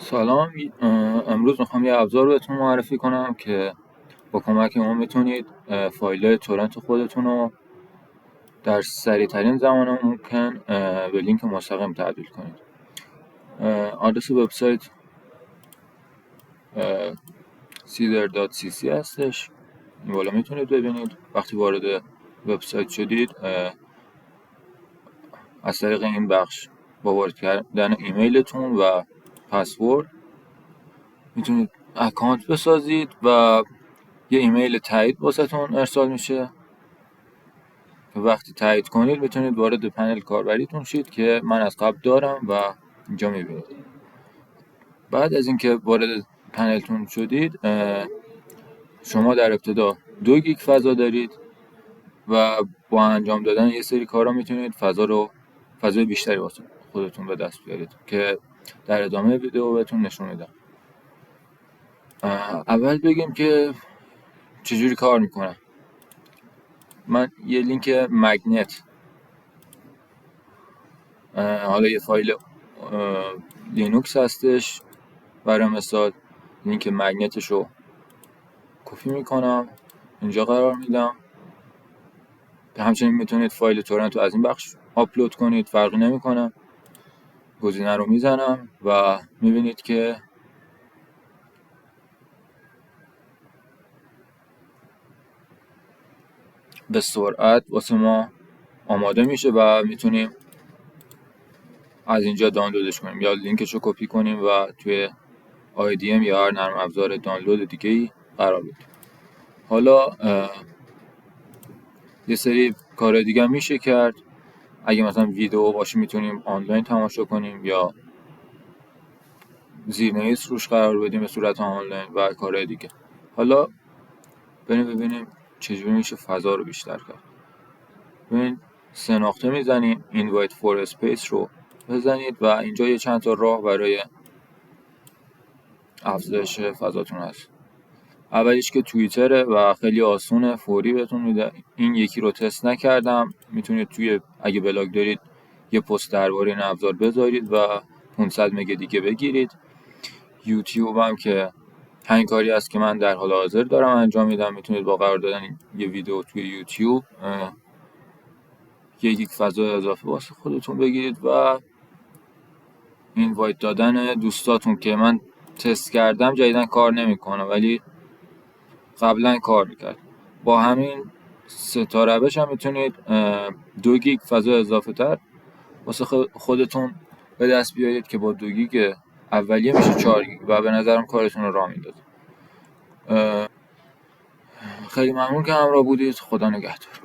سلام. امروز میخوام یه ابزار بهتون معرفی کنم که با کمک اون میتونید فایل تورنت خودتون رو در سریع ترین زمان ممکن به لینک مستقیم تبدیل کنید. آدرس وبسایت cedar.cc هستش. این بالا میتونید ببینید. وقتی وارد وبسایت شدید از طریق این بخش با وارد کردن ایمیلتون و پسورد میتونید اکانت بسازید و یه ایمیل تایید واسهتون ارسال میشه. وقتی تایید کنید میتونید وارد پنل کاربریتون شید که من از قبل دارم و اینجا میبینید. بعد از اینکه وارد پنلتون شدید شما در ابتدا 2 گیگ فضا دارید و با انجام دادن یه سری کارا میتونید فضای بیشتری واسه خودتون به دست بیارید که در ادامه ویدیو بهتون نشون میدم. اول بگیم که چجوری کار میکنه. من یه لینک مگنت، حالا یه فایل لینوکس هستش، برای مثال لینک مگنتش رو کپی میکنم اینجا قرار میدم. همچنین میتونید فایل تورنت رو از این بخش آپلود کنید، فرقی نمیکنه. گزینه رو میزنم و میبینید که به سرعت واسه ما آماده میشه و میتونیم از اینجا دانلودش کنیم یا لینکش رو کپی کنیم و توی IDM یا هر نرم افزار دانلود دیگه ای قرار بدیم. حالا یه سری کار دیگه میشه کرد. اگه مثلا ویدیو باشه میتونیم آنلاین تماشا کنیم یا زیرنویس روش قرار بدیم به صورت آنلاین و کارهای دیگه. حالا بریم ببینیم چجوری میشه فضا رو بیشتر کرد. ببین 3 نقطه میزنیم، invite for space رو بزنید و اینجا یه چند تا راه برای افزایش فضاتون هست. اولیش که توییتره و خیلی آسونه، فوری بهتون میده. این یکی رو تست نکردم. میتونید توی اگه بلاگ دارید یه پست درباره این ابزار بذارید و 500 مگا دیگه بگیرید. یوتیوب هم که همین کاری است که من در حال حاضر دارم انجام میدم. میتونید با قرار دادن یه ویدیو توی یوتیوب 1 گیگ فضا اضافه واسه خودتون بگیرید و اینوایت دادن دوستاتون که من تست کردم جدیدن کار نمیکنه ولی قبلا کار میکرد. با همین 3 تا روش هم میتونید 2 گیگ فضا اضافه تر واسه خودتون به دست بیارید که با 2 گیگ اولیه میشه 4 گیگ و به نظرم کارتون رو راه میندازه. خیلی ممنون که همراه بودید. خدا نگهدار.